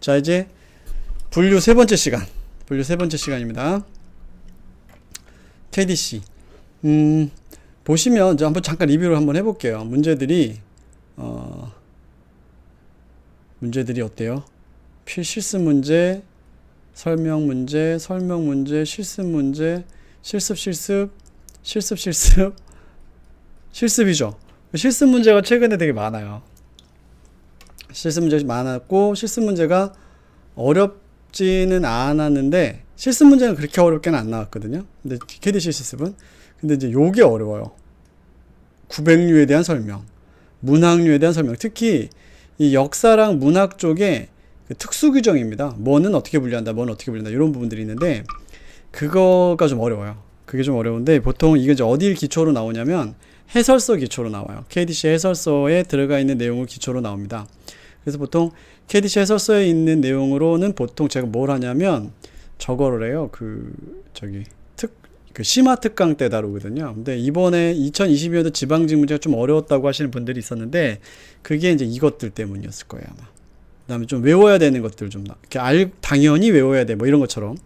자, 이제 분류 세 번째 시간입니다. KDC. 보시면 이제 한번 잠깐 리뷰를 한번 해볼게요. 문제들이 어때요? 실습 문제, 설명 문제, 실습 문제, 실습이죠. 실습 문제가 최근에 되게 많아요. 실습 문제가 많았고, 실습 문제가 어렵지는 않았는데, 실습 문제는 그렇게 어렵게는 안 나왔거든요. 근데 KDC 실습은. 근데 이제 요게 어려워요. 구백류에 대한 설명, 문학류에 대한 설명. 특히 이 역사랑 문학 쪽에 그 특수 규정입니다. 뭐는 어떻게 분류한다, 뭐는 어떻게 분류한다, 이런 부분들이 있는데, 그거가 좀 어려워요. 그게 좀 어려운데, 보통 이게 이제 어딜 기초로 나오냐면, 해설서 기초로 나와요. KDC 해설서에 들어가 있는 내용을 기초로 나옵니다. 그래서 보통 KDC 해설서에 있는 내용으로는 보통 제가 뭘 하냐면, 저거를 해요. 심화 특강 때 다루거든요. 근데 이번에 2022년도 지방직 문제가 좀 어려웠다고 하시는 분들이 있었는데, 그게 이제 이것들 때문이었을 거예요, 아마. 그 다음에 좀 외워야 되는 것들 좀, 당연히 외워야 돼, 뭐 이런 것처럼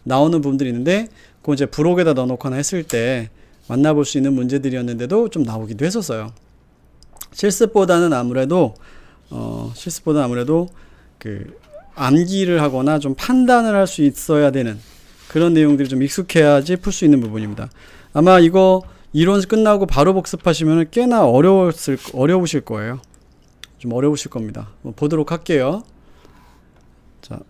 나오는 부분들이 있는데, 그거 이제 브록에다 넣어놓거나 했을 때 만나볼 수 있는 문제들이었는데도 좀 나오기도 했었어요. 실습보다는 아무래도 그 암기를 하거나 좀 판단을 할 수 있어야 되는 그런 내용들이 좀 익숙해야지 풀 수 있는 부분입니다. 아마 이거 이론 끝나고 바로 복습하시면 꽤나 어려우실 거예요. 좀 어려우실 겁니다. 보도록 할게요. 자,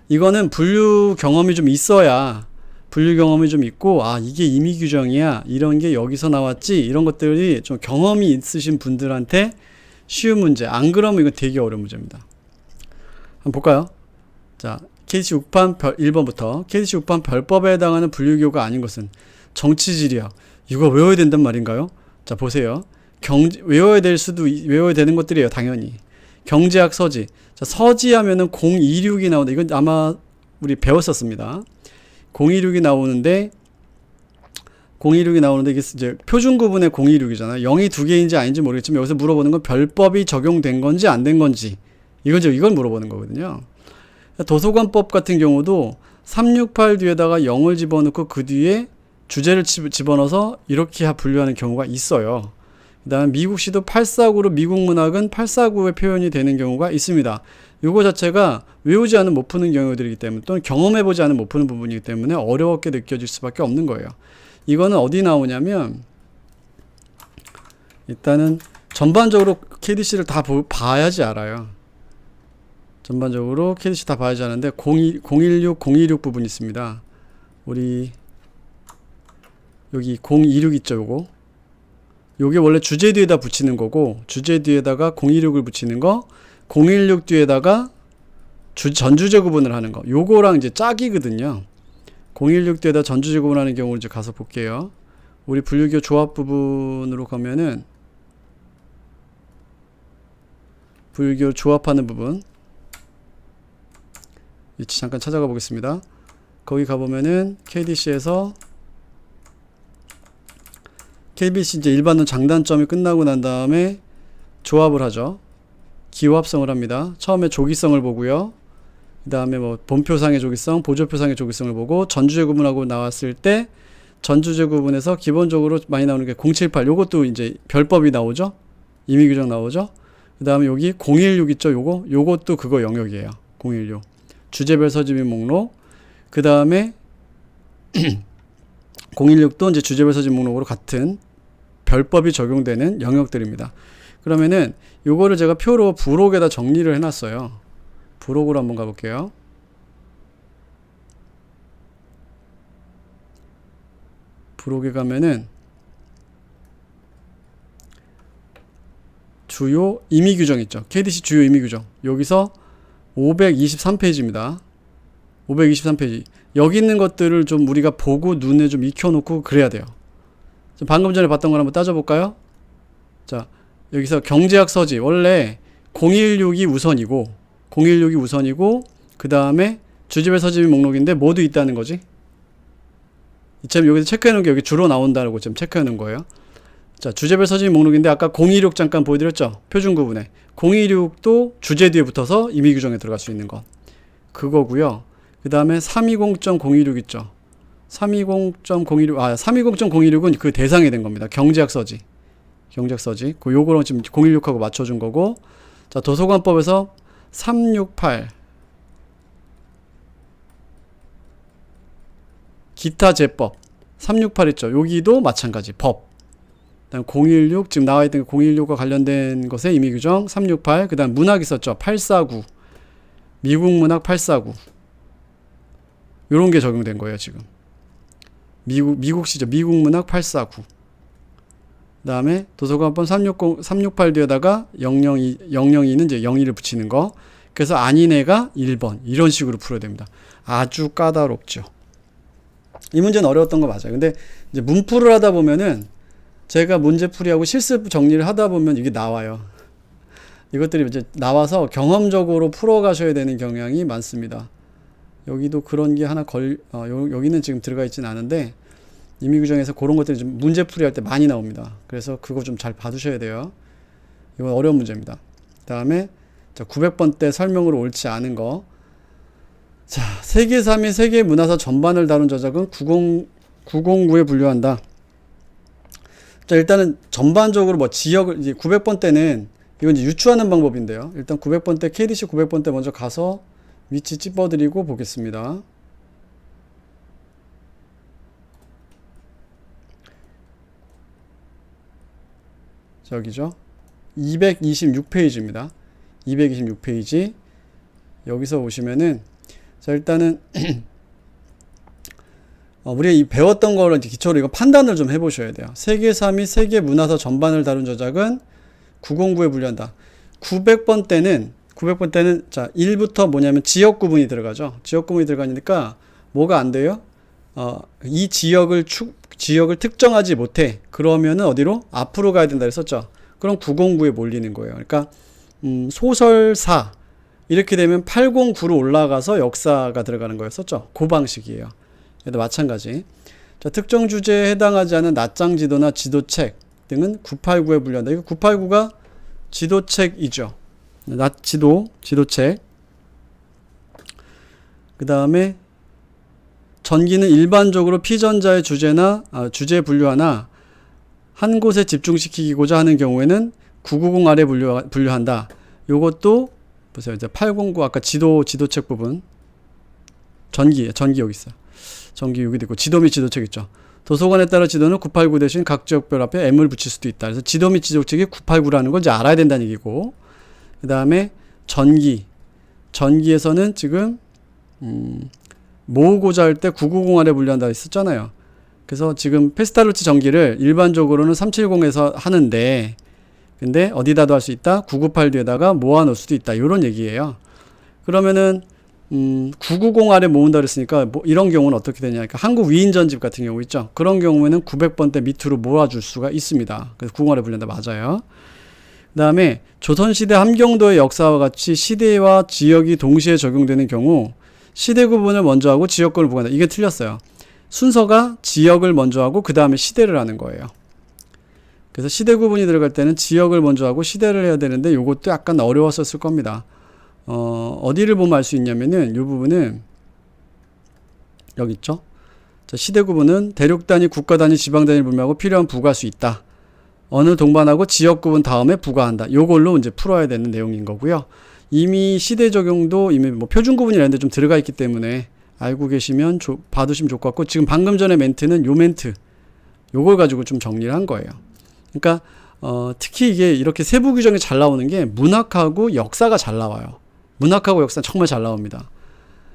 이거는 분류 경험이 좀 있어야, 분류 경험이 좀 있고, 아, 이게 임의 규정이야, 이런 게 여기서 나왔지, 이런 것들이 좀 경험이 있으신 분들한테 쉬운 문제. 안 그러면 이건 되게 어려운 문제입니다. 한번 볼까요? 자, KDC 6판 1번부터 KDC 6판 별법에 해당하는 분류기호가 아닌 것은 정치지리학. 이거 외워야 된단 말인가요? 자, 보세요. 외워야 되는 것들이에요, 당연히. 경제학 서지. 자, 서지 하면은 026이 나오는데, 이건 아마 우리 배웠었습니다. 026이 나오는데, 이게 이제 표준 구분의 026이잖아요. 0이 두 개인지 아닌지 모르겠지만, 여기서 물어보는 건 별법이 적용된 건지 안 된 건지. 이걸 물어보는 거거든요. 도서관법 같은 경우도 368 뒤에다가 0을 집어넣고 그 뒤에 주제를 집어넣어서 이렇게 분류하는 경우가 있어요. 그 다음에 미국시도 849로 미국 문학은 849의 표현이 되는 경우가 있습니다. 이거 자체가 외우지 않으면 못 푸는 경우들이기 때문에, 또는 경험해보지 않으면 못 푸는 부분이기 때문에 어렵게 느껴질 수밖에 없는 거예요. 이거는 어디 나오냐면, 일단은 전반적으로 KDC를 다 봐야지 알아요. 전반적으로 KDC 다 봐야지 하는데, 016 부분이 있습니다. 우리 여기 026 있죠, 요게 원래 주제 뒤에다 붙이는 거고, 주제 뒤에다가 026을 붙이는 거, 016 뒤에다가 전주제 구분을 하는 거, 요거랑 이제 짝이거든요. 016 뒤에다 전주제 구분하는 경우를 이제 가서 볼게요. 우리 분류기호 조합 부분으로 가면은, 분류기호 조합하는 부분 위치 잠깐 찾아가 보겠습니다. 거기 가보면은 KDC에서 KBC 이제 일반론 장단점이 끝나고 난 다음에 조합을 하죠. 기호합성을 합니다. 처음에 조기성을 보고요. 그 다음에 뭐 본표상의 조기성, 보조표상의 조기성을 보고, 전주제 구분하고 나왔을 때 전주제 구분에서 기본적으로 많이 나오는 게 078, 요것도 이제 별법이 나오죠. 임의 규정 나오죠. 그 다음에 여기 016 있죠. 요것도 그거 영역이에요. 016. 주제별 서지 및 목록. 그 다음에 016도 이제 주제별 서지 목록으로 같은 별법이 적용되는 영역들입니다. 그러면은 요거를 제가 표로 부록에다 정리를 해놨어요. 부록으로 한번 가볼게요. 부록에 가면은 주요 임의 규정 있죠. KDC 주요 임의 규정. 여기서 523페이지입니다. 523페이지. 여기 있는 것들을 좀 우리가 보고 눈에 좀 익혀놓고 그래야 돼요. 방금 전에 봤던 걸 한번 따져볼까요? 자, 여기서 경제학 서지. 원래 016이 우선이고, 그 다음에 주제별 서지 및 목록인데 모두 있다는 거지. 지금 여기서 체크해 놓은 게 여기 주로 나온다고 지금 체크해 놓은 거예요. 자, 주제별 서식 목록인데 아까 026 잠깐 보여드렸죠? 표준 구분에. 026도 주제 뒤에 붙어서 임의 규정에 들어갈 수 있는 것. 그거고요. 그 다음에 320.026 있죠? 320.026, 320.026은 그 대상이 된 겁니다. 경제학 서지. 경제학 서지. 요거랑 지금 016하고 맞춰준 거고. 자, 도서관법에서 368. 기타 제법. 368 있죠? 여기도 마찬가지. 법. 그다음 016 지금 나와 있던 016과 관련된 것의 임의 규정 368. 그다음 문학 있었죠. 849. 미국 문학 849. 요런 게 적용된 거예요, 지금. 미국시죠. 미국 문학 849. 그다음에 도서관법 368 뒤에다가 002는 이제 02를 붙이는 거. 그래서 아니네가 1번. 이런 식으로 풀어야 됩니다. 아주 까다롭죠. 이 문제는 어려웠던 거 맞아요. 근데 이제 문풀을 하다 보면은 제가 문제풀이하고 실습 정리를 하다 보면 이게 나와요. 이것들이 이제 나와서 경험적으로 풀어가셔야 되는 경향이 많습니다. 여기도 그런 게 하나 여기는 지금 들어가 있지는 않은데 임의규정에서 그런 것들이 좀 문제풀이 할 때 많이 나옵니다. 그래서 그거 좀 잘 봐두셔야 돼요. 이건 어려운 문제입니다. 그 다음에 900번 때 설명으로 옳지 않은 거. 자, 세계사 및 세계 문화사 전반을 다룬 저작은 909에 분류한다. 자, 일단은 전반적으로 뭐 지역을 이제 900번 때는 이건 이제 유추하는 방법인데요. 일단 900번 때 KDC 900번 때 먼저 가서 위치 찝어드리고 보겠습니다. 저기죠. 226페이지입니다. 226페이지. 여기서 보시면은 자, 일단은 우리가 이 배웠던 거를 이제 기초로 이거 판단을 좀 해보셔야 돼요. 세계사 및 세계 문화사 전반을 다룬 저작은 909에 분류한다. 900번 때는 자, 1부터 뭐냐면 지역 구분이 들어가죠. 지역 구분이 들어가니까 뭐가 안 돼요? 이 지역을 특정하지 못해. 그러면은 어디로? 앞으로 가야 된다 했었죠. 그럼 909에 몰리는 거예요. 그러니까 소설사 이렇게 되면 809로 올라가서 역사가 들어가는 거였었죠. 그 방식이에요. 얘도 마찬가지. 자, 특정 주제에 해당하지 않은 낱장 지도나 지도책 등은 989에 분류한다. 이거 989가 지도책이죠. 지도책. 그 다음에 전기는 일반적으로 피전자의 주제 분류하나 한 곳에 집중시키고자 하는 경우에는 990 아래 분류한다. 요것도 보세요. 이제 809 아까 지도책 부분. 전기 여기 있어요. 전기 여기도 있고 지도 및 지도책 있죠. 도서관에 따라 지도는 989 대신 각 지역별 앞에 M을 붙일 수도 있다. 그래서 지도 및 지도책이 989라는 걸 이제 알아야 된다는 얘기고. 그 다음에 전기에서는 지금 모으고자 할 때 990 아래 분류한다 했었잖아요. 그래서 지금 페스타루치 전기를 일반적으로는 370에서 하는데 근데 어디다도 할 수 있다? 998 뒤에다가 모아 놓을 수도 있다. 이런 얘기예요. 그러면은 990 아래 모은다 그랬으니까 뭐 이런 경우는 어떻게 되냐? 그러니까 한국 위인 전집 같은 경우 있죠. 그런 경우에는 900번대 밑으로 모아줄 수가 있습니다. 그래서 990 아래 분류한다. 맞아요. 그 다음에 조선시대 함경도의 역사와 같이 시대와 지역이 동시에 적용되는 경우 시대 구분을 먼저 하고 지역권을 보관한다. 이게 틀렸어요. 순서가 지역을 먼저 하고 그 다음에 시대를 하는 거예요. 그래서 시대 구분이 들어갈 때는 지역을 먼저 하고 시대를 해야 되는데 이것도 약간 어려웠었을 겁니다. 어디를 보면 알 수 있냐면은 이 부분은 여기 있죠. 자, 시대 구분은 대륙 단위, 국가 단위, 지방 단위를 분명하고 필요한 부과할 수 있다. 어느 동반하고 지역 구분 다음에 부과한다. 요걸로 이제 풀어야 되는 내용인 거고요. 이미 시대 적용도 이미 뭐 표준 구분이라는 데 좀 들어가 있기 때문에 알고 계시면 봐두시면 좋을 것 같고 지금 방금 전에 멘트는 요 멘트 요걸 가지고 좀 정리를 한 거예요. 그러니까 특히 이게 이렇게 세부 규정이 잘 나오는 게 문학하고 역사가 잘 나와요. 문학하고 역사는 정말 잘 나옵니다.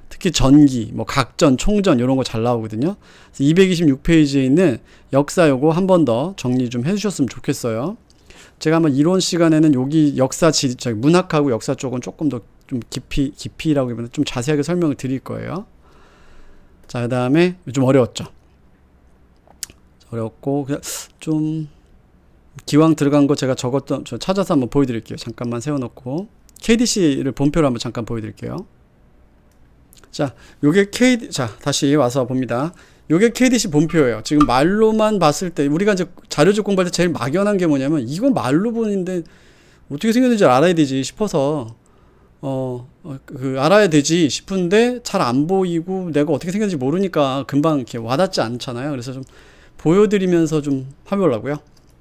특히 전기, 뭐 각전, 총전 이런 거 잘 나오거든요. 226페이지에 있는 역사 요거 한 번 더 정리 좀 해주셨으면 좋겠어요. 제가 아마 이론 시간에는 여기 문학하고 역사 쪽은 조금 더 좀 깊이라고 하면 좀 자세하게 설명을 드릴 거예요. 자, 그 다음에 좀 어려웠죠. 어렵고 그냥 좀 기왕 들어간 거 제가 찾아서 한번 보여드릴게요. 잠깐만 세워놓고 KDC를 본표로 한번 잠깐 보여드릴게요. 자, 요게 자, 다시 와서 봅니다. 요게 KDC 본표예요. 지금 말로만 봤을 때 우리가 이제 자료적 공부할 때 제일 막연한 게 뭐냐면 이건 말로 보는데 어떻게 생겼는지 알아야 되지 싶어서 알아야 되지 싶은데 잘 안 보이고 내가 어떻게 생겼는지 모르니까 금방 이렇게 와닿지 않잖아요. 그래서 좀 보여드리면서 좀 해보려고요.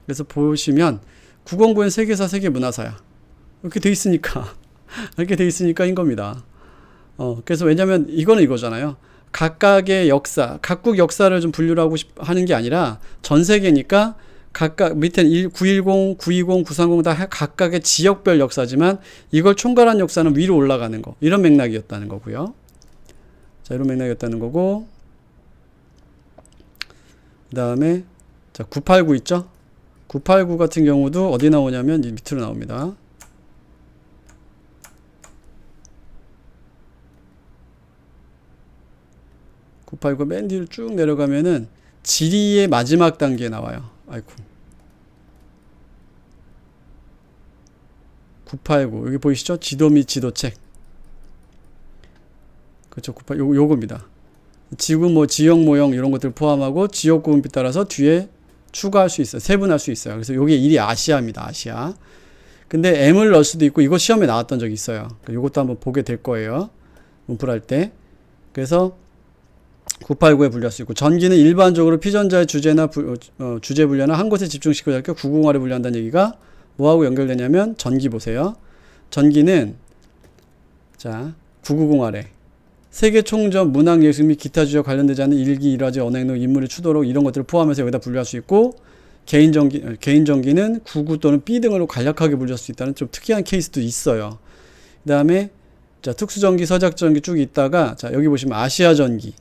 그래서 보시면 909엔 세계사 세계문화사야. 이렇게 돼 있으니까 이렇게 돼 있으니까인 겁니다. 그래서 왜냐면 이거는 이거잖아요. 각각의 역사, 각국 역사를 좀 분류를 하는 게 아니라 전 세계니까 각각 밑에는 910, 920, 930 다 각각의 지역별 역사지만 이걸 총괄한 역사는 위로 올라가는 거. 이런 맥락이었다는 거고요. 자, 이런 맥락이었다는 거고. 그 다음에 자, 989 있죠? 989 같은 경우도 어디 나오냐면 밑으로 나옵니다. 구8 9 맨 뒤로 쭉 내려가면은 지리의 마지막 단계에 나와요. 아이고. 989 여기 보이시죠? 지도 및 지도책. 그렇죠. 989 요겁니다. 지구 뭐 지역 모형 이런 것들 포함하고 지역 구분에 따라서 뒤에 추가할 수 있어요. 세분할 수 있어요. 그래서 요게 1이 아시아입니다. 아시아. 근데 M을 넣을 수도 있고 이거 시험에 나왔던 적이 있어요. 요것도 한번 보게 될 거예요. 문풀 할 때. 그래서 989에 분류할 수 있고 전기는 일반적으로 피전자의 주제나 주제 분류나 한 곳에 집중시켜서 할때 908에 분류한다는 얘기가 뭐하고 연결되냐면 전기 보세요. 전기는 자 990아래 세계 총전, 문학, 예술 및 기타 주제와 관련되지 않는 일기, 일화제, 언행록, 인물의 추도록 이런 것들을 포함해서 여기다 분류할 수 있고 개인 전기는 99 또는 B 등으로 간략하게 분류할 수 있다는 좀 특이한 케이스도 있어요. 그 다음에 자 특수전기, 서작전기 쭉 있다가 자 여기 보시면 아시아 전기,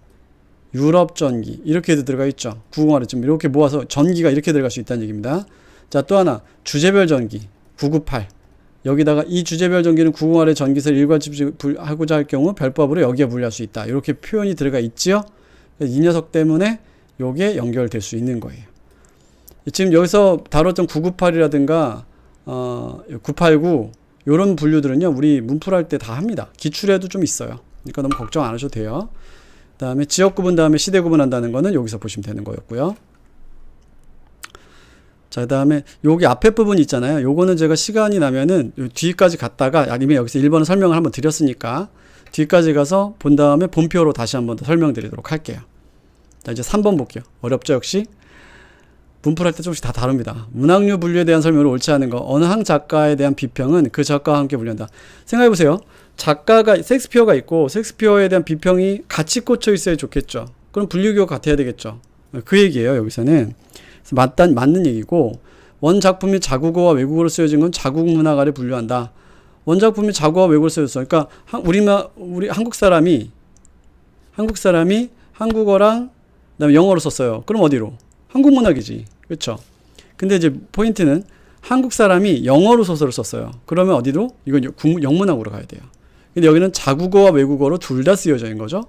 유럽 전기 이렇게도 들어가 있죠. 990아래 좀 이렇게 모아서 전기가 이렇게 들어갈 수 있다는 얘기입니다. 자 또 하나 주제별 전기 998 여기다가 이 주제별 전기는 990아래 전기세를 일괄집중하고자 할 경우 별법으로 여기에 분류할 수 있다. 이렇게 표현이 들어가 있지요. 이 녀석 때문에 요게 연결될 수 있는 거예요. 지금 여기서 다뤘던 998이라든가 989 요런 분류들은요 우리 문풀할 때 다 합니다. 기출에도 좀 있어요. 그러니까 너무 걱정 안 하셔도 돼요. 그 다음에 지역 구분 다음에 시대 구분한다는 거는 여기서 보시면 되는 거였고요. 자, 그 다음에 여기 앞에 부분 있잖아요. 요거는 제가 시간이 나면은 뒤까지 갔다가 아니면 여기서 1번을 설명을 한번 드렸으니까 뒤까지 가서 본 다음에 본표로 다시 한번 더 설명드리도록 할게요. 자, 이제 3번 볼게요. 어렵죠, 역시? 문풀할 때 조금씩 다 다릅니다. 문학류 분류에 대한 설명을 옳지 않은 거. 어느 한 작가에 대한 비평은 그 작가와 함께 분류한다. 생각해보세요. 작가가 셰익스피어가 있고 셰익스피어에 대한 비평이 같이 꽂혀 있어야 좋겠죠. 그럼 분류기호가 같아야 되겠죠. 그 얘기예요, 여기서는. 맞는 얘기고 원 작품이 자국어와 외국어로 쓰여진 건 자국 문학 아래 분류한다. 원 작품이 자국어와 외국어로 쓰여졌어. 그러니까 우리 한국 사람이 한국어랑 그다음에 영어로 썼어요. 그럼 어디로? 한국 문학이지. 그렇죠? 근데 이제 포인트는 한국 사람이 영어로 소설을 썼어요. 그러면 어디로? 이건 영문학으로 가야 돼요. 근데 여기는 자국어와 외국어로 둘 다 쓰여져 있는 거죠.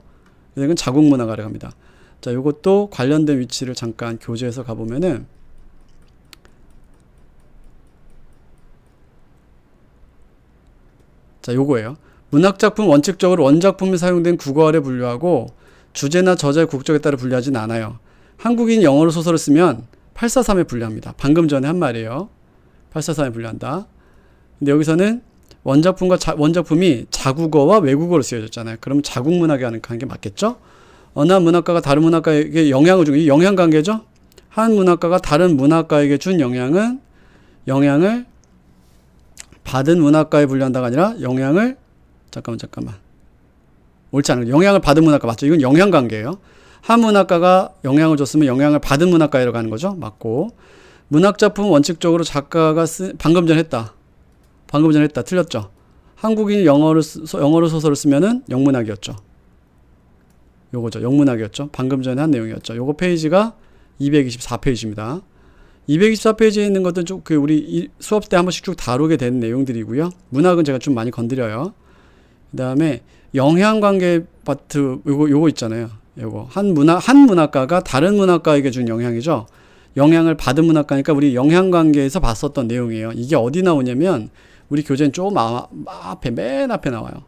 그래서 이건 자국 문학 아래 갑니다. 자, 요것도 관련된 위치를 잠깐 교재에서 가보면은 자, 요거예요. 문학작품 원칙적으로 원작품이 사용된 국어 아래 분류하고 주제나 저자의 국적에 따라 분류하진 않아요. 한국인이 영어로 소설을 쓰면 843에 분류합니다. 방금 전에 한 말이에요. 843에 분류한다. 근데 여기서는 원작품이 자국어와 외국어로 쓰여졌잖아요. 그러면 자국 문학에 하는 게 맞겠죠? 어느 한 문학가가 다른 문학가에게 영향을 주고 이 영향관계죠. 한 문학가가 다른 문학가에게 준 영향을 받은 문학가에 분류한다가 아니라 영향을 잠깐만 옳지 않아요. 영향을 받은 문학가 맞죠? 이건 영향관계예요. 한 문학가가 영향을 줬으면 영향을 받은 문학가에 가는 거죠. 맞고 문학작품 원칙적으로 작가가 방금 전 했다 틀렸죠. 한국인이 영어로 소설을 쓰면은 영문학이었죠. 요거죠. 영문학이었죠. 방금 전에 한 내용이었죠. 요거 페이지가 224페이지입니다. 224페이지에 있는 것들은 좀 우리 수업 때 한 번씩 쭉 다루게 되는 내용들이고요. 문학은 제가 좀 많이 건드려요. 그 다음에 영향관계 파트 요거 있잖아요. 요거 한 문학가가 다른 문학가에게 준 영향이죠. 영향을 받은 문학가니까 우리 영향관계에서 봤었던 내용이에요. 이게 어디 나오냐면 우리 교재는 좀 맨 앞에 나와요.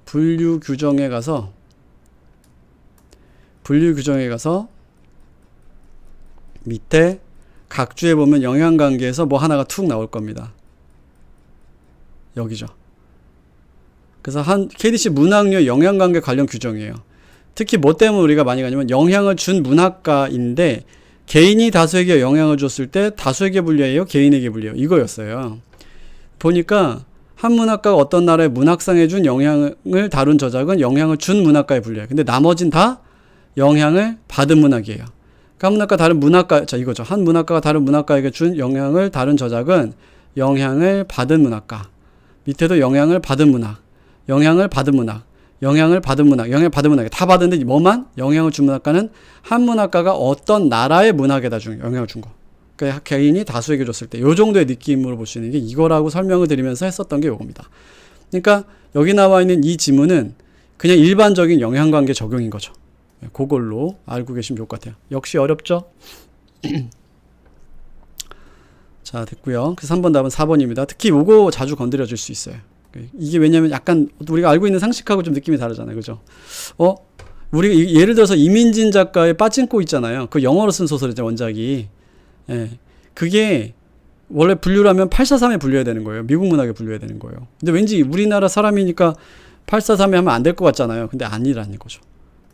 분류 규정에 가서 밑에 각 주에 보면 영향관계에서 뭐 하나가 툭 나올 겁니다. 여기죠. 그래서 KDC 문학료의 영향관계 관련 규정이에요. 특히 뭐 때문에 우리가 많이 가냐면 영향을 준 문학가인데 개인이 다수에게 영향을 줬을 때 다수에게 불리해요? 개인에게 불리해요? 이거였어요. 보니까 한 문학가가 어떤 나라의 문학상에 준 영향을 다룬 저작은 영향을 준 문학가에 불려요. 근데 나머진 다 영향을 받은 문학이에요. 한 문학가 다른 문학가, 자 이거죠. 한 문학가가 다른 문학가에게 준 영향을 다룬 저작은 영향을 받은 문학가. 밑에도 영향을 받은 문학, 영향을 받은 문학, 영향을 받은 문학, 영향을 받은 문학 다 받았는데 뭐만? 영향을 준 문학가는 한 문학가가 어떤 나라의 문학에다 준 영향을 준 거. 그러니까 개인이 다수에게 줬을 때 이 정도의 느낌으로 볼 수 있는 게 이거라고 설명을 드리면서 했었던 게 이겁니다. 그러니까 여기 나와 있는 이 지문은 그냥 일반적인 영향관계 적용인 거죠. 그걸로 알고 계시면 좋을 것 같아요. 역시 어렵죠? 자, 됐고요. 그래서 3번 답은 4번입니다. 특히 요거 자주 건드려질 수 있어요. 이게 왜냐면 약간 우리가 알고 있는 상식하고 좀 느낌이 다르잖아요. 그죠? 우리가 예를 들어서 이민진 작가의 빠찡코 있잖아요. 그 영어로 쓴 소설이죠, 원작이. 예. 그게 원래 분류라면 843에 분류해야 되는 거예요. 미국 문학에 분류해야 되는 거예요. 근데 왠지 우리나라 사람이니까 843에 하면 안 될 것 같잖아요. 근데 아니라는 거죠.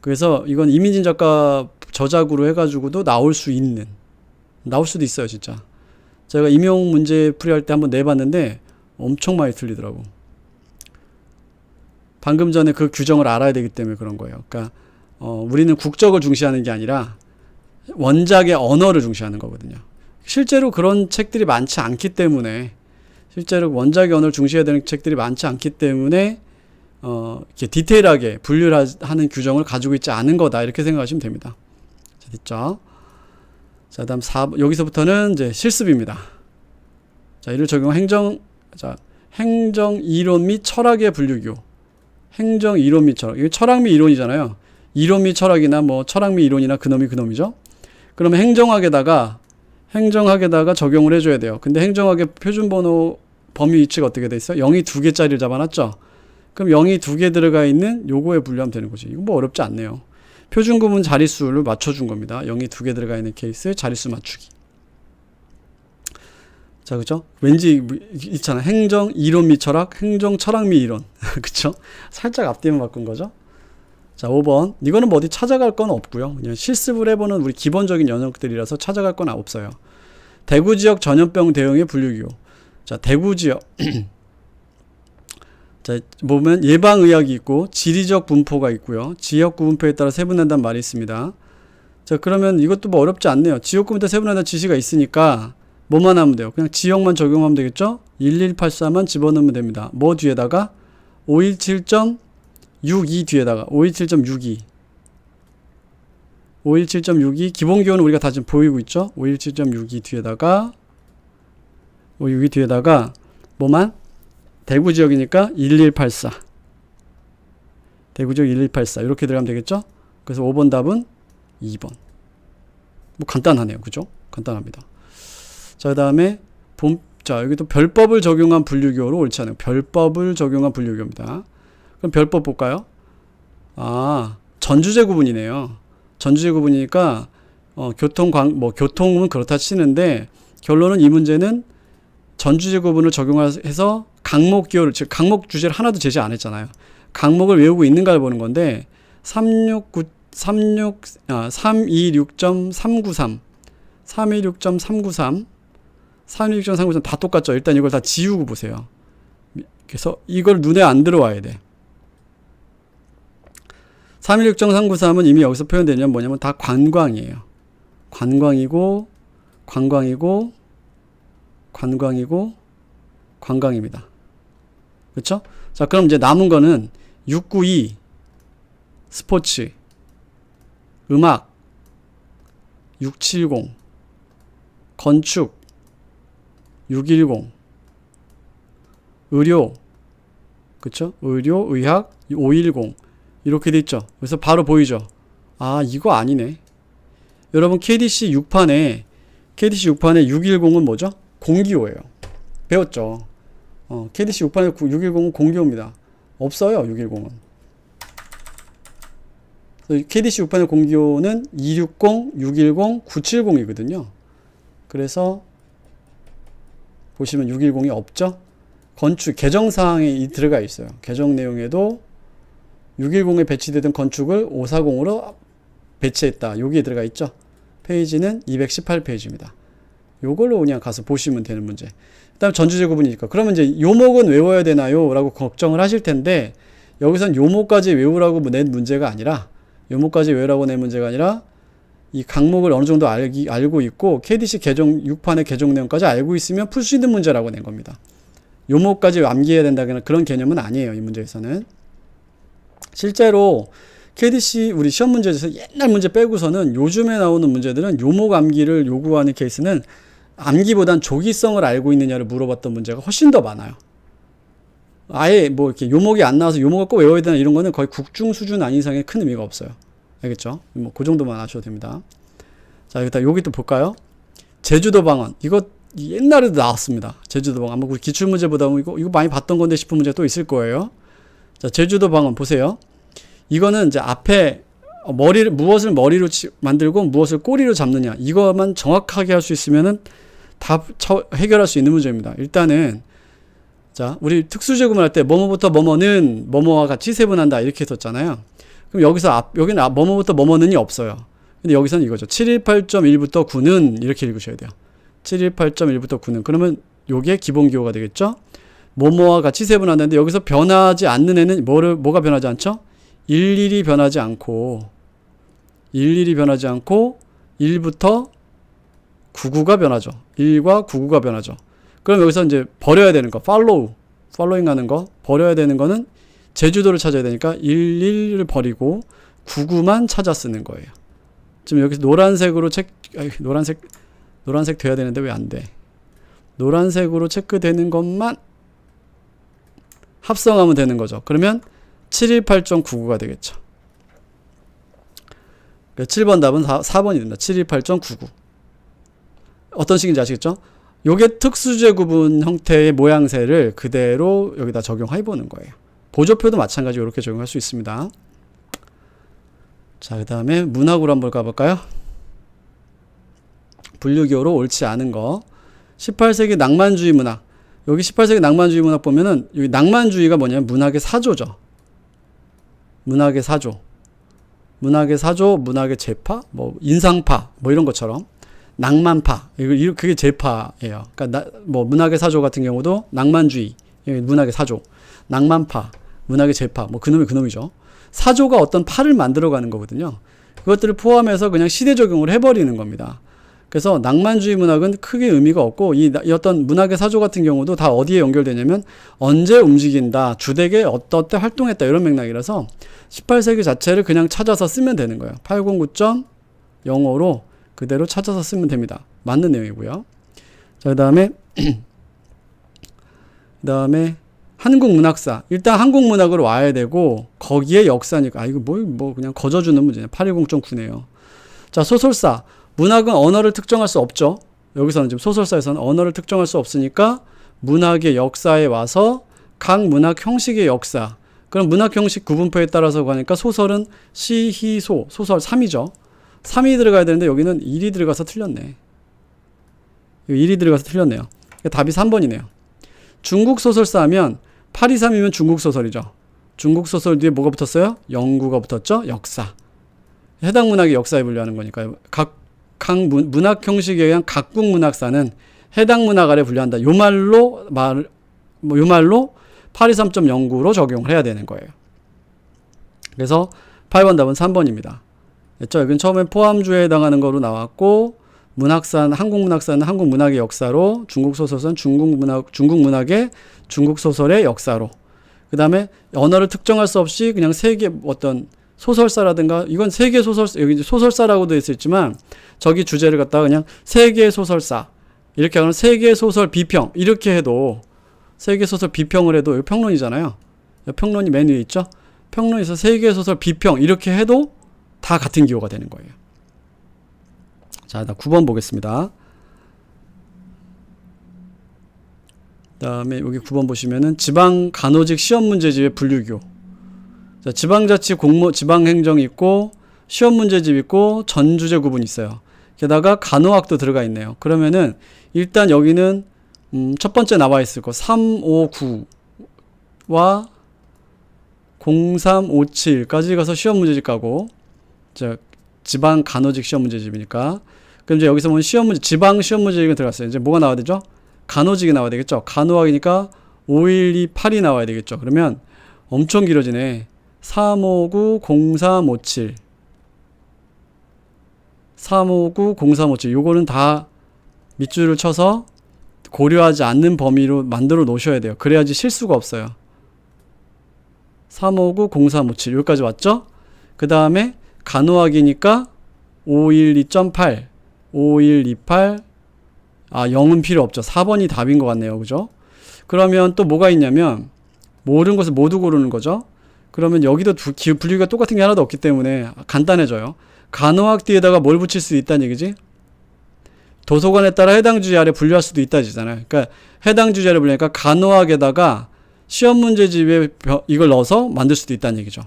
그래서 이건 이민진 작가 저작으로 해가지고도 나올 수도 있어요, 진짜. 제가 임용 문제 풀이할 때 한번 내봤는데 엄청 많이 틀리더라고. 방금 전에 그 규정을 알아야 되기 때문에 그런 거예요. 그러니까 우리는 국적을 중시하는 게 아니라 원작의 언어를 중시하는 거거든요. 실제로 그런 책들이 많지 않기 때문에 실제로 원작의 언어를 중시해야 되는 책들이 많지 않기 때문에 이렇게 디테일하게 분류를 하는 규정을 가지고 있지 않은 거다 이렇게 생각하시면 됩니다. 자, 됐죠? 자, 다음 4번 여기서부터는 이제 실습입니다. 자, 이를 적용 행정 이론 및 철학의 분류교. 행정 이론 및 철학. 이게 철학 및 이론이잖아요. 이론 및 철학이나 뭐 철학 및 이론이나 그놈이 그놈이죠. 그러면 행정학에다가 적용을 해줘야 돼요. 근데 행정학의 표준번호 범위 위치가 어떻게 돼 있어요? 0이 2개짜리를 잡아놨죠. 그럼 0이 2개 들어가 있는 요거에 분류하면 되는 거지. 이거 뭐 어렵지 않네요. 표준구문 자릿수를 맞춰준 겁니다. 0이 2개 들어가 있는 케이스 자릿수 맞추기. 자, 그죠? 왠지 있잖아. 행정 이론 및 철학, 행정 철학 및 이론. 그쵸? 살짝 앞뒤만 바꾼 거죠? 자, 5번. 이거는 뭐 어디 찾아갈 건 없고요. 그냥 실습을 해보는 우리 기본적인 영역들이라서 찾아갈 건 없어요. 대구지역 전염병 대응의 분류기호. 자, 대구지역. 자, 보면 예방의학이 있고 지리적 분포가 있고요. 지역 구분표에 따라 세분한다는 말이 있습니다. 자, 그러면 이것도 뭐 어렵지 않네요. 지역 구분표 세분한다는 지시가 있으니까 뭐만 하면 돼요? 그냥 지역만 적용하면 되겠죠? 1184만 집어넣으면 됩니다. 뭐 뒤에다가? 517.62 뒤에다가 517.62 517.62 기본기호는 우리가 다 지금 보이고 있죠? 517.62 뒤에다가 562 뒤에다가 뭐만? 대구 지역이니까 1184 대구 지역 1184 이렇게 들어가면 되겠죠? 그래서 5번 답은 2번. 뭐 간단하네요. 그죠? 간단합니다. 자, 그 다음에 자, 여기 또 별법을 적용한 분류기호로 옳지 않아요. 별법을 적용한 분류기호입니다. 그럼 별법 볼까요? 전주제 구분이네요. 전주제 구분이니까 교통은 그렇다 치는데 결론은 이 문제는 전주제 구분을 적용해서 강목 기호를, 즉 강목 주제를 하나도 제시 안 했잖아요. 강목을 외우고 있는가를 보는 건데 326.393 326.393 다 똑같죠. 일단 이걸 다 지우고 보세요. 그래서 이걸 눈에 안 들어와야 돼. 316.393은 이미 여기서 표현되면 뭐냐면 다 관광이에요. 관광이고 관광입니다. 그렇죠? 자, 그럼 이제 남은 거는 692 스포츠, 음악, 670 건축, 610 의료, 그쵸? 의료, 의학, 510 이렇게 돼 있죠. 그래서 바로 보이죠. 이거 아니네. 여러분 KDC 6판에 610은 뭐죠? 공기호예요. 배웠죠. KDC 6판에 610은 공기호입니다. 없어요. 610은. KDC 6판의 공기호는 260, 610, 970이거든요. 그래서 보시면 610이 없죠. 건축 개정사항에 들어가 있어요. 개정 내용에도 610에 배치되던 건축을 540으로 배치했다. 여기에 들어가 있죠. 페이지는 218페이지입니다. 요걸로 그냥 가서 보시면 되는 문제. 그 다음 전주제 구분이니까. 그러면 이제 요목은 외워야 되나요? 라고 걱정을 하실 텐데, 여기선 요목까지 외우라고 낸 문제가 아니라, 요목까지 외우라고 낸 문제가 아니라, 이 강목을 어느 정도 알고 있고, KDC 개정, 6판의 개정 내용까지 알고 있으면 풀 수 있는 문제라고 낸 겁니다. 요목까지 암기해야 된다거나 그런 개념은 아니에요. 이 문제에서는. 실제로 KDC 우리 시험 문제에서 옛날 문제 빼고서는 요즘에 나오는 문제들은 요목 암기를 요구하는 케이스는 암기보단 조기성을 알고 있느냐를 물어봤던 문제가 훨씬 더 많아요. 아예 뭐 이렇게 요목이 안 나와서 요목을 꼭 외워야 되나 이런 거는 거의 국중 수준 아닌 이상의 큰 의미가 없어요. 알겠죠? 뭐 그 정도만 아셔도 됩니다. 자, 일단 여기 또 볼까요? 제주도 방언. 이거 옛날에도 나왔습니다. 제주도 방언. 아마 기출문제보다 이거 많이 봤던 건데 싶은 문제가 또 있을 거예요. 자, 제주도 방언 보세요. 이거는 이제 앞에 무엇을 머리로 만들고 무엇을 꼬리로 잡느냐. 이것만 정확하게 할 수 있으면은 다 해결할 수 있는 문제입니다. 일단은 자, 우리 특수제 구분할 때 뭐뭐부터 뭐뭐는 뭐뭐와 같이 세분한다 이렇게 했었잖아요. 그럼 여기는 뭐뭐부터 뭐뭐는이 없어요. 근데 여기서는 이거죠. 718.1부터 9는 이렇게 읽으셔야 돼요. 718.1부터 9는 그러면 요게 기본 기호가 되겠죠. 뭐뭐와 같이 세분한다는데 여기서 변하지 않는 애는 뭐가 변하지 않죠? 일일이 변하지 않고 1부터 99가 변하죠. 1과 99가 변하죠. 그럼 여기서 이제 버려야 되는 거, 팔로잉 하는 거, 버려야 되는 거는 제주도를 찾아야 되니까 11을 버리고 99만 찾아 쓰는 거예요. 지금 여기서 노란색으로 노란색 돼야 되는데 왜 안 돼? 노란색으로 체크되는 것만 합성하면 되는 거죠. 그러면 718.99가 되겠죠. 7번 답은 4번이 된다. 718.99. 어떤 식인지 아시겠죠? 요게 특수제 구분 형태의 모양새를 그대로 여기다 적용해 보는 거예요. 보조표도 마찬가지로 이렇게 적용할 수 있습니다. 자, 그 다음에 문학으로 한번 가볼까요? 분류기호로 옳지 않은 거. 18세기 낭만주의 문학. 여기 18세기 낭만주의 문학 보면은 여기 낭만주의가 뭐냐면 문학의 사조죠. 문학의 사조, 문학의 제파, 뭐 인상파, 뭐 이런 것처럼 낭만파, 그게 제파예요. 그러니까 뭐 문학의 사조 같은 경우도 낭만주의, 문학의 사조, 낭만파, 문학의 제파, 뭐 그놈이죠. 사조가 어떤 파를 만들어가는 거거든요. 그것들을 포함해서 그냥 시대 적용을 해버리는 겁니다. 그래서 낭만주의 문학은 크게 의미가 없고 이 어떤 문학의 사조 같은 경우도 다 어디에 연결되냐면 언제 움직인다, 주되게 어떻게 활동했다 이런 맥락이라서 18세기 자체를 그냥 찾아서 쓰면 되는 거예요. 809.05로 그대로 찾아서 쓰면 됩니다. 맞는 내용이고요. 자, 그다음에 한국문학사. 일단 한국문학으로 와야 되고 거기에 역사니까 이거 뭐 그냥 거저주는 문제냐. 810.9네요. 자, 소설사. 문학은 언어를 특정할 수 없죠. 여기서는 지금 소설사에서는 언어를 특정할 수 없으니까 문학의 역사에 와서 각 문학 형식의 역사. 그럼 문학 형식 구분표에 따라서 가니까 소설은 시, 희, 소. 소설 3이죠. 3이 들어가야 되는데 여기는 1이 들어가서 틀렸네. 1이 들어가서 틀렸네요. 답이 3번이네요. 중국 소설사 하면 823이면 중국 소설이죠. 중국 소설 뒤에 뭐가 붙었어요? 영구가 붙었죠. 역사. 해당 문학의 역사에 분류하는 거니까요. 각 문학 형식에 의한 각국 문학사는 해당 문학 아래 분류한다. 요 말로 823.09로 적용을 해야 되는 거예요. 그래서 8번 답은 3번입니다. 됐죠? 여기는 처음에 포함주에 해당하는 거로 나왔고 한국 문학사는 한국 문학의 역사로, 중국 소설은 중국 문학의 중국 소설의 역사로. 그 다음에 언어를 특정할 수 없이 그냥 세계 어떤 소설사라든가 이건 세계 소설사, 여기 소설사라고도 있었지만 저기 주제를 갖다가 그냥 세계 소설사 이렇게 하면 세계 소설 비평 이렇게 해도 세계 소설 비평을 해도 여기 평론이잖아요. 평론이 맨 위에 있죠. 평론에서 세계 소설 비평 이렇게 해도 다 같은 기호가 되는 거예요. 자, 9번 보겠습니다. 그다음에 여기 9번 보시면은 지방 간호직 시험 문제집의 분류기호. 자, 지방자치 지방행정이 있고 시험 문제집 있고 전주제 구분이 있어요. 게다가 간호학도 들어가 있네요. 그러면은 일단 여기는 첫 번째 나와 있을 거 359와 0357까지 가서 시험 문제집 가고, 지방 간호직 시험 문제집이니까. 그럼 이제 여기서 보면 시험 문제, 지방 시험 문제집이 들어갔어요. 이제 뭐가 나와야 되죠? 간호직이 나와야 되겠죠? 간호학이니까 5128이 나와야 되겠죠? 그러면 엄청 길어지네. 359 0357 359 0357 요거는 다 밑줄을 쳐서 고려하지 않는 범위로 만들어 놓으셔야 돼요. 그래야지 실수가 없어요. 359 0357 여기까지 왔죠? 그 다음에 간호학이니까 512.8 5128 0은 필요 없죠. 4번이 답인 것 같네요. 그죠? 그러면 또 뭐가 있냐면 모르는 것을 모두 고르는 거죠. 그러면 여기도 분류가 똑같은 게 하나도 없기 때문에 간단해져요. 간호학 뒤에다가 뭘 붙일 수 있다는 얘기지? 도서관에 따라 해당 주제 아래 분류할 수도 있다잖아요. 그러니까 해당 주제를 분류하니까 간호학에다가 시험 문제집에 이걸 넣어서 만들 수도 있다는 얘기죠.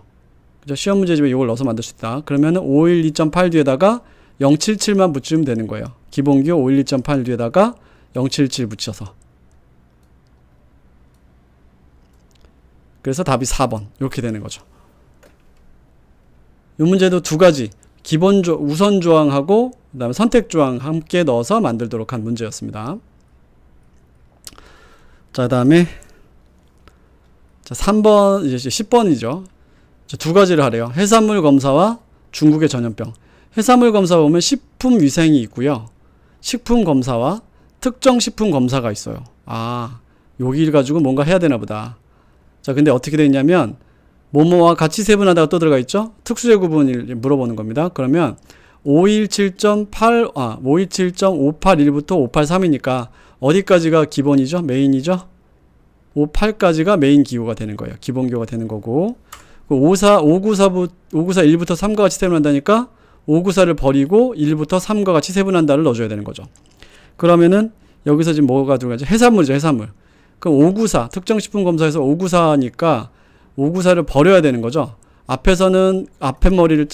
그죠? 시험 문제집에 이걸 넣어서 만들 수 있다. 그러면은 512.8 뒤에다가 077만 붙이면 되는 거예요. 기본기호 512.8 뒤에다가 077 붙여서. 그래서 답이 4번 이렇게 되는 거죠. 이 문제도 두 가지, 우선 조항하고 그 다음에 선택 조항 함께 넣어서 만들도록 한 문제였습니다. 자, 그 다음에 3번, 이제 10번이죠. 두 가지를 하래요. 해산물 검사와 중국의 전염병. 해산물 검사 보면 식품 위생이 있고요. 식품 검사와 특정 식품 검사가 있어요. 여기를 가지고 뭔가 해야 되나 보다. 자, 근데 어떻게 되어 있냐면 뭐뭐와 같이 세분하다가 또 들어가 있죠. 특수제 구분을 물어보는 겁니다. 그러면 517.581부터 583이니까 어디까지가 기본이죠? 메인이죠? 58까지가 메인 기호가 되는 거예요. 기본 기호가 되는 거고, 594 1부터 3과 같이 세분한다니까 594를 버리고 1부터 3과 같이 세분한다를 넣어줘야 되는 거죠. 그러면은 여기서 지금 뭐가 들어가죠? 해산물이죠. 해산물. 그럼 594 특정식품 검사에서 594니까 594를 버려야 되는 거죠. 앞에서는 앞에 머리를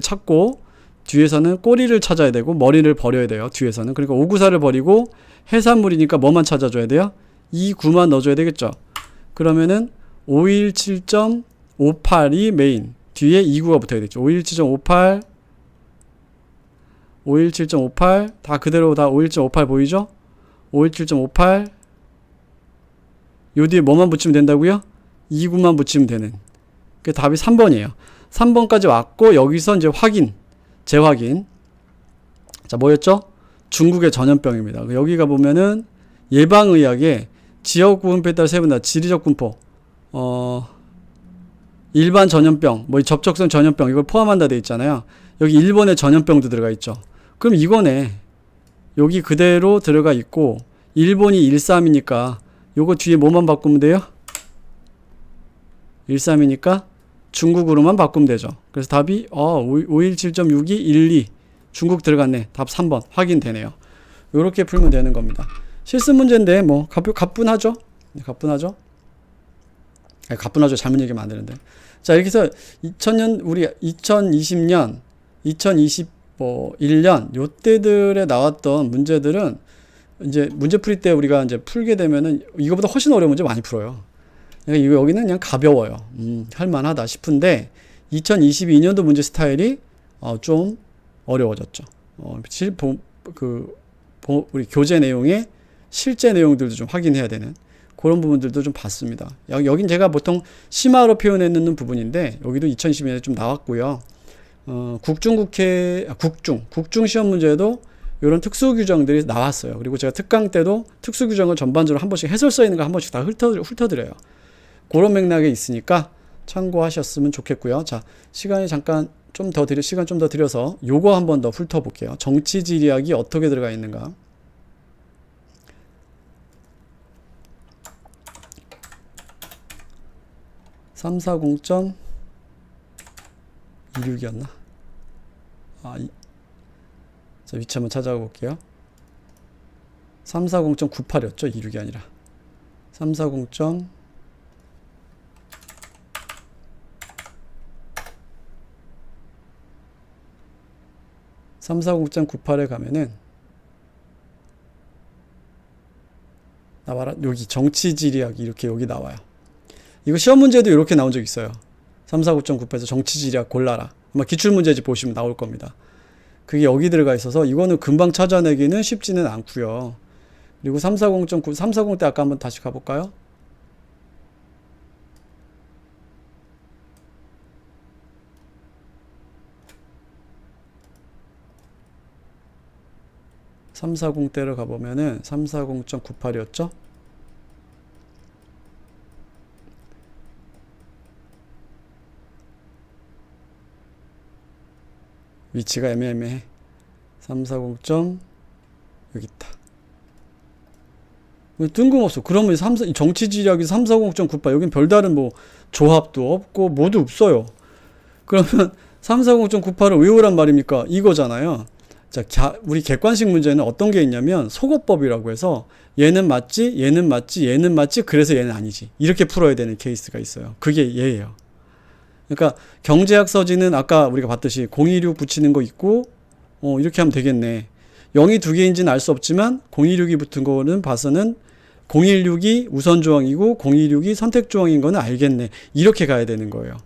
찾고 뒤에서는 꼬리를 찾아야 되고 머리를 버려야 돼요. 뒤에서는. 그러니까 594를 버리고 해산물이니까 뭐만 찾아줘야 돼요? 29만 넣어줘야 되겠죠. 그러면은 517.58이 메인, 뒤에 29가 붙어야 되겠죠. 517.58 다 그대로 다 517.58 보이죠? 517.58 요 뒤에 뭐만 붙이면 된다고요? 29만 붙이면 되는. 그 답이 3번이에요. 3번까지 왔고 여기서 이제 재확인. 자, 뭐였죠? 중국의 전염병입니다. 여기가 보면은 예방의학에 지역 구분표에 따라 세분다. 지리적 분포, 일반 전염병, 접촉성 전염병 이걸 포함한다 돼 있잖아요. 여기 일본의 전염병도 들어가 있죠. 그럼 이거네. 여기 그대로 들어가 있고 일본이 13이니까 요거 뒤에 뭐만 바꾸면 돼요? 13이니까 중국으로만 바꾸면 되죠. 그래서 답이 517.6212 중국 들어갔네. 답 3번 확인되네요. 요렇게 풀면 되는 겁니다. 실습 문제인데 뭐 가뿐하죠. 가뿐하죠. 잘못 얘기하면 안 되는데. 자, 이렇게 해서 2020년 2021년 요때들에 나왔던 문제들은 이제 문제풀이 때 우리가 이제 풀게 되면은 이거보다 훨씬 어려운 문제 많이 풀어요. 그러니까 여기는 그냥 가벼워요. 할만하다 싶은데 2022년도 문제 스타일이 좀 어려워졌죠. 우리 교재 내용에 실제 내용들도 좀 확인해야 되는 그런 부분들도 좀 봤습니다. 여긴 제가 보통 심화로 표현해 놓는 부분인데 여기도 2022년에 좀 나왔고요. 국중 시험 문제도 이런 특수 규정들이 나왔어요. 그리고 제가 특강 때도 특수 규정을 전반적으로 한 번씩 해설서 있는 거 한 번씩 다 훑어드려요. 그런 맥락에 있으니까 참고하셨으면 좋겠고요. 자, 시간 좀 더 드려서 요거 한 번 더 훑어볼게요. 정치지리학이 어떻게 들어가 있는가. (340.26이었나) 자, 위치 한번 찾아가 볼게요. 340.98이었죠. 26이 아니라 340. 340.98에 가면은 나와라. 여기 정치지리학이 이렇게 여기 나와요. 이거 시험 문제도 이렇게 나온 적 있어요. 349.98에서 정치지리학 골라라. 아마 기출문제집 보시면 나올 겁니다. 그게 여기 들어가 있어서 이거는 금방 찾아내기는 쉽지는 않고요. 그리고 340.9, 340 때 아까 한번 다시 가볼까요? (340) 대로 가보면은 340.98이었죠? 위치가 애매해. 340. 여기 있다. 뜬금없어. 그러면 정치지리학이 340.98 여긴 별다른 뭐 조합도 없고 뭐도 없어요. 그러면 340.98을 외우란 말입니까? 이거잖아요. 자, 우리 객관식 문제는 어떤 게 있냐면 속어법이라고 해서 얘는 맞지, 얘는 맞지, 얘는 맞지, 그래서 얘는 아니지. 이렇게 풀어야 되는 케이스가 있어요. 그게 얘예요. 그러니까 경제학 서지는 아까 우리가 봤듯이 026 붙이는 거 있고 이렇게 하면 되겠네. 0이 두 개인지는 알 수 없지만 026이 붙은 거는 봐서는 016이 우선 조항이고 026이 선택 조항인 거는 알겠네. 이렇게 가야 되는 거예요.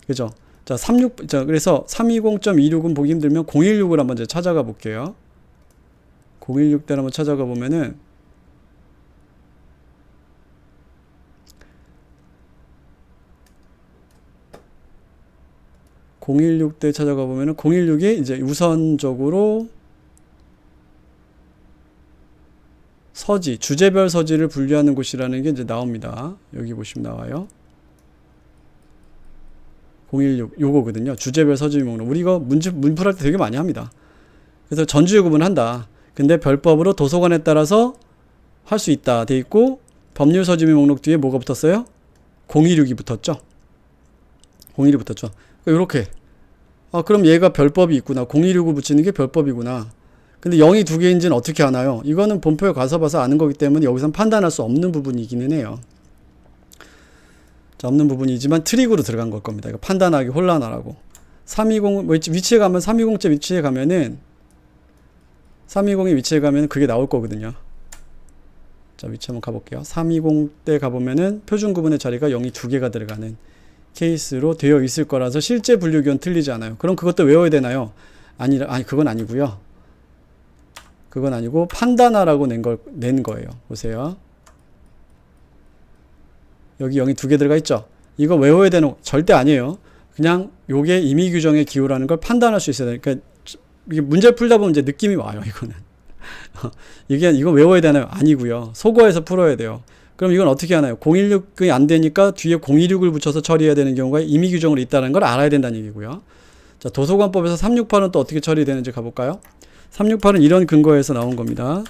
그죠? 자, 그래서 320.26은 보기 힘들면 016을 한번 이제 찾아가 볼게요. 016대를 한번 찾아가 보면은 016대 찾아가 보면은 016이 이제 우선적으로 서지, 주제별 서지를 분류하는 곳이라는 게 이제 나옵니다. 여기 보시면 나와요. 016 요거거든요. 주제별 서지 목록. 우리 이거 문풀할 때 되게 많이 합니다. 그래서 전주의 구분한다. 근데 별법으로 도서관에 따라서 할 수 있다 돼 있고 법률 서지미 목록 뒤에 뭐가 붙었어요? 016이 붙었죠. 016이 붙었죠. 이렇게 그럼 얘가 별법이 있구나. 016을 붙이는 게 별법이구나. 근데 0이 두 개인지는 어떻게 아나요? 이거는 본표에 가서 봐서 아는 거기 때문에 여기선 판단할 수 없는 부분이기는 해요. 자, 없는 부분이지만 트릭으로 들어간 걸 겁니다. 이거 판단하기 혼란하라고. 320 위치에 가면 320째 위치에 가면은 320의 위치에 가면은 그게 나올 거거든요. 자, 위치 한번 가볼게요. 320대 가보면은 표준 구분의 자리가 0이 두 개가 들어가는 케이스로 되어 있을 거라서 실제 분류기호는 틀리지 않아요. 그럼 그것도 외워야 되나요? 아니, 그건 아니고요. 그건 아니고 판단하라고 낸 거예요. 보세요. 여기 0이 두 개 들어가 있죠. 이거 외워야 되는 절대 아니에요. 그냥 요게 임의 규정의 기호라는 걸 판단할 수 있어야 돼요. 그러니까 이게 문제 풀다 보면 이제 느낌이 와요. 이거는 이거 외워야 되나요? 아니고요. 속어에서 풀어야 돼요. 그럼 이건 어떻게 하나요? 016이 안 되니까 뒤에 026을 붙여서 처리해야 되는 경우가 임의 규정으로 있다는 걸 알아야 된다는 얘기고요. 자, 도서관법에서 368은 또 어떻게 처리되는지 가볼까요? 368은 이런 근거에서 나온 겁니다.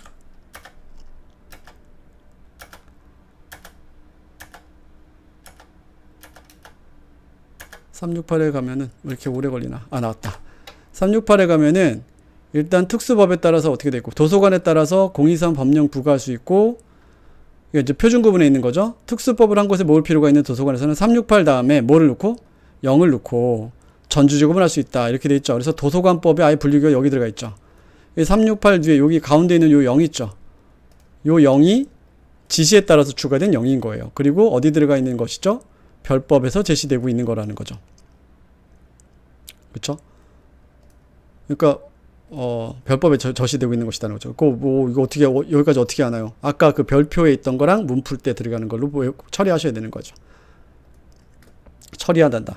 (368에) 가면은 왜 이렇게 오래 걸리나? 나왔다. 368에 가면은 일단 특수법에 따라서 어떻게 돼 있고 도서관에 따라서 023 법령 부과할 수 있고 이게 이제 표준 구분에 있는 거죠. 특수법을 한 곳에 모을 필요가 있는 도서관에서는 368 다음에 뭐를 넣고 0을 넣고 전주지급을 할 수 있다 이렇게 돼 있죠. 그래서 도서관법에 아예 분류가 여기 들어가 있죠. 368 뒤에 여기 가운데 있는 요 0 있죠. 요 0이 지시에 따라서 추가된 0인 거예요. 그리고 어디 들어가 있는 것이죠? 별법에서 제시되고 있는 거라는 거죠. 그쵸? 그러니까 별법에 저시되고 있는 것이라는 거죠. 이거 어떻게 여기까지 어떻게 하나요? 아까 그 별표에 있던 거랑 문풀 때 들어가는 걸로 처리하셔야 되는 거죠. 처리한다.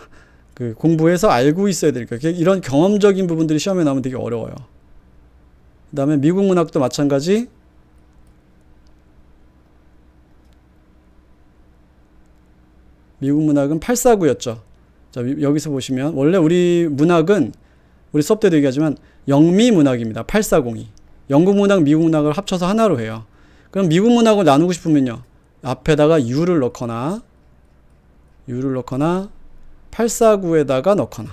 그 공부해서 알고 있어야 되니까 이런 경험적인 부분들이 시험에 나오면 되게 어려워요. 그 다음에 미국 문학도 마찬가지. 미국 문학은 849였죠. 자, 여기서 보시면 원래 우리 문학은 우리 수업 때도 얘기하지만 영미 문학입니다. 840이. 영국 문학, 미국 문학을 합쳐서 하나로 해요. 그럼 미국 문학을 나누고 싶으면요. 앞에다가 U를 넣거나 849에다가 넣거나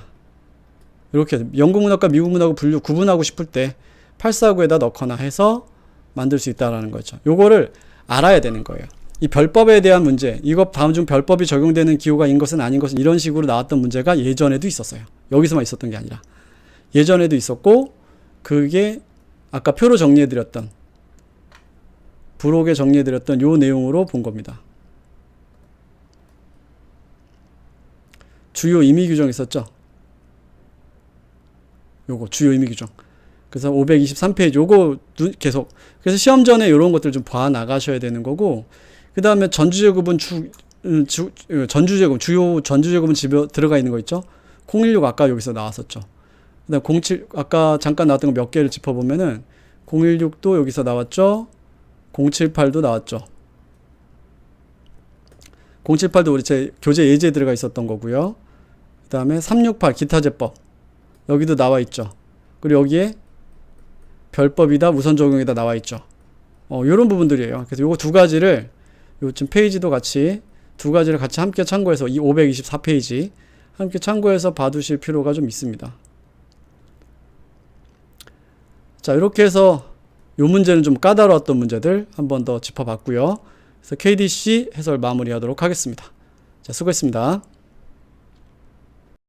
이렇게 영국 문학과 미국 문학을 구분하고 싶을 때 849에다 넣거나 해서 만들 수 있다는 거죠. 요거를 알아야 되는 거예요. 이 별법에 대한 문제, 이거 다음 중 별법이 적용되는 기호가 인 것은 아닌 것은 이런 식으로 나왔던 문제가 예전에도 있었어요. 여기서만 있었던 게 아니라 예전에도 있었고 그게 아까 표로 정리해드렸던 부록에 정리해드렸던 요 내용으로 본 겁니다. 주요 임의 규정 있었죠? 요거 주요 임의 규정. 그래서 523페이지 요거 계속 그래서 시험 전에 이런 것들 좀 봐 나가셔야 되는 거고 그 다음에 전주제곱은 전주제곱 주요 전주제곱은 집에 들어가 있는 거 있죠? 016 아까 여기서 나왔었죠. 그다음 07 아까 잠깐 나왔던 거 몇 개를 짚어보면은 016도 여기서 나왔죠. 078도 나왔죠. 078도 우리 제 교재 예제에 들어가 있었던 거고요. 그 다음에 368 기타제법 여기도 나와 있죠. 그리고 여기에 별법이다 우선 적용이다 나와 있죠. 요런 부분들이에요. 그래서 요거 두 가지를 요즘 페이지도 같이 두 가지를 같이 함께 참고해서 이 524페이지 함께 참고해서 봐두실 필요가 좀 있습니다. 자, 이렇게 해서 요 문제는 좀 까다로웠던 문제들 한 번 더 짚어봤고요. 그래서 KDC 해설 마무리하도록 하겠습니다. 자, 수고했습니다.